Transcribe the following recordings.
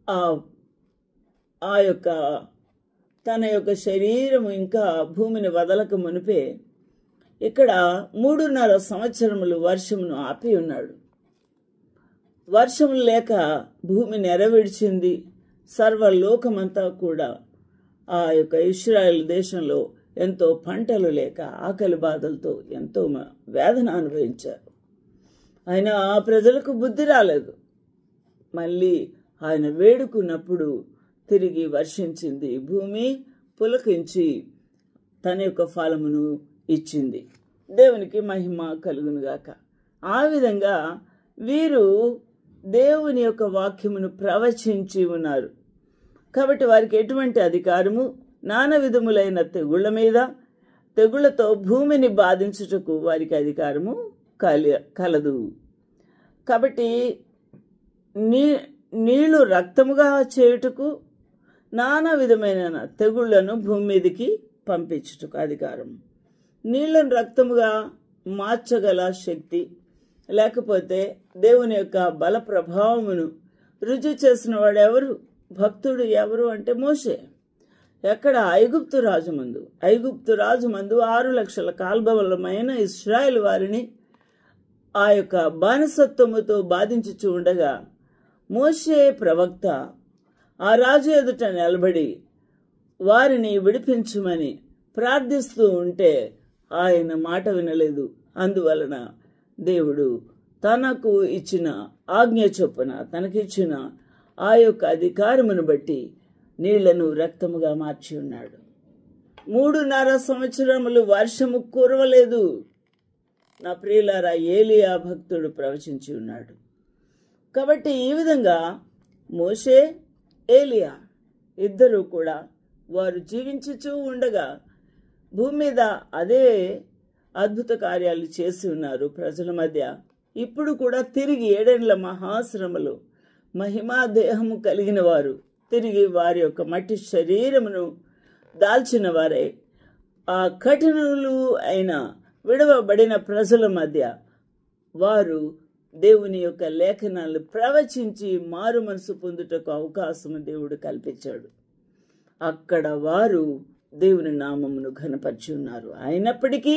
ఆ ఆ యొక్క తన యొక్క శరీరము ఇంకా భూమిని వదలక మునిపే ఇక్కడ 3.5 సంవత్సరములు వర్షమును ఆపి ఉన్నాడు. వర్షములు లేక భూమి నెరవేర్చింది. సర్వలోకమంతా కూడా ఆ యొక్క ఇశ్రాయేల్ దేశంలో ఎంతో పంటలు లేక ఆకలి బాధలతో ఎంతో వేదన అనుభవించారు. అయినా ఆ ప్రజలకు బుద్ధి రాలేదు. మళ్ళీ ఆయన వేడుకున్నప్పుడు తిరిగి వర్షించింది. భూమి పులకించి తన యొక్క ఫలమును ఇచ్చింది. దేవునికి మహిమ కలుగునుగాక. ఆ విధంగా వీరు దేవుని యొక్క వాక్యమును ప్రవచించి ఉన్నారు. కాబట్టి వారికి ఎటువంటి అధికారము? నానా విధములైన తెగుళ్ల మీద, తెగుళ్లతో భూమిని బాధించుటకు వారికి అధికారము కలదు. కాబట్టి నీళ్లు రక్తముగా చేయుటకు, నానా విధమైన తెగుళ్లను భూమి మీదకి పంపించుటకు అధికారం. నీళ్లను రక్తముగా మార్చగల శక్తి, లేకపోతే దేవుని యొక్క బల ప్రభావమును రుజువు చేసిన వాడు ఎవరు? భక్తుడు ఎవరు అంటే మోషే. ఎక్కడ? ఐగుప్తు రాజు మందు 6 లక్షల కాల్బలమైన ఇశ్రాయేలు వారిని ఆ యొక్క బానిసత్వముతో బాధించుచూ ఉండగా మోషే ప్రవక్త ఆ రాజు ఎదుట నిలబడి వారిని విడిపించమని ప్రార్థిస్తూ ఉంటే ఆయన మాట వినలేదు. అందువలన దేవుడు తనకు ఇచ్చిన ఆజ్ఞ చొప్పున తనకిచ్చిన ఆ యొక్క అధికారమును బట్టి నీళ్లను రక్తముగా మార్చి ఉన్నాడు. 3.5 సంవత్సరములు వర్షము కురవలేదు. నా ప్రియులారా, ఏలియా భక్తుడు ప్రవచించి ఉన్నాడు. కాబట్టి ఈ విధంగా మోషే, ఏలియా ఇద్దరు కూడా వారు జీవించుచూ ఉండగా భూమి మీద అదే అద్భుత కార్యాలు చేసి ఉన్నారు ప్రజల మధ్య. ఇప్పుడు కూడా తిరిగి 7 ఏళ్ల మహాశ్రమలు మహిమా దేహము కలిగిన వారు తిరిగి వారి యొక్క మట్టి శరీరమును దాల్చిన వారే ఆ కఠినులు అయిన విడవబడిన ప్రజల మధ్య వారు దేవుని యొక్క లేఖనాలు ప్రవచించి మారు మనసు పొందుటకు అవకాశం దేవుడు కల్పించాడు. అక్కడ వారు దేవుని నామమును ఘనపరిచి ఉన్నారు. అయినప్పటికీ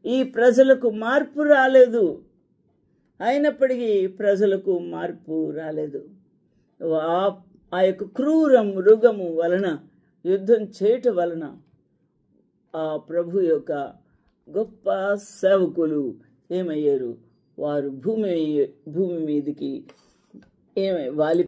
ఈ ప్రజలకు మార్పు రాలేదు. ఆ యొక్క క్రూర మృగము వలన యుద్ధం చేయటం వలన ఆ ప్రభు యొక్క గొప్ప సేవకులు ఏమయ్యారు? వారు భూమి మీదకి వాలి